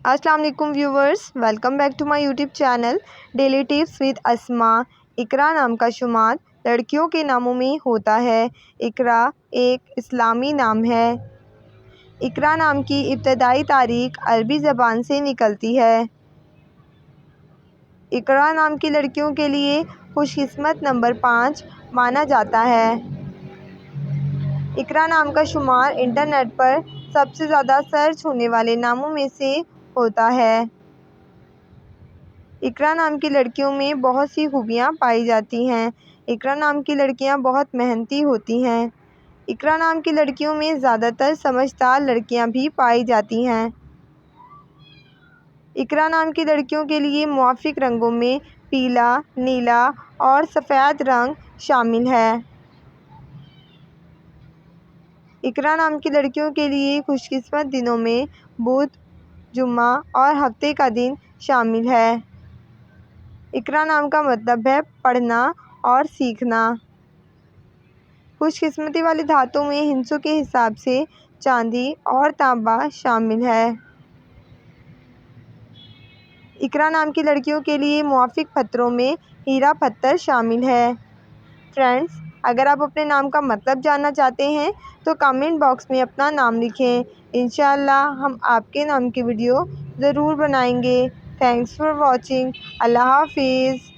السلام علیکم viewers, welcome back to my YouTube channel daily tips with Asma. Iqra نام کا شمار لڑکیوں کے ناموں میں ہوتا ہے۔ اقرا ایک اسلامی نام ہے۔ اقرا نام کی ابتدائی تاریخ عربی زبان سے نکلتی ہے۔ اقرا نام کی لڑکیوں کے لیے خوش قسمت نمبر 5 مانا جاتا ہے۔ اقرا نام کا شمار انٹرنیٹ پر سب سے زیادہ سرچ ہونے والے ناموں میں سے ہوتا ہے۔ اقرا نام کی لڑکیوں میں بہت سی خوبیاں پائی جاتی ہیں۔ اقرا نام کی لڑکیاں بہت محنتی ہوتی ہیں۔ اقرا نام کی لڑکیوں میں زیادہ تر سمجھدار لڑکیاں بھی پائی جاتی ہیں۔ اقرا نام کی لڑکیوں کے لیے موافق رنگوں میں پیلا، نیلا اور سفید رنگ شامل ہے۔ اقرا نام کی لڑکیوں کے لیے خوش قسمت دنوں میں بدھ، جمعہ اور ہفتے کا دن شامل ہے۔ اقرا نام کا مطلب ہے پڑھنا اور سیکھنا۔ خوش قسمتی والی دھاتوں میں ہندسوں کے حساب سے چاندی اور تانبا شامل ہے۔ اقرا نام کی لڑکیوں کے لیے موافق پتھروں میں ہیرا پتھر شامل ہے۔ فرینڈز، اگر آپ اپنے نام کا مطلب جاننا چاہتے ہیں تو کامنٹ باکس میں اپنا نام لکھیں۔ انشاءاللہ ہم آپ کے نام کی ویڈیو ضرور بنائیں گے۔ Thanks for watching. اللہ حافظ۔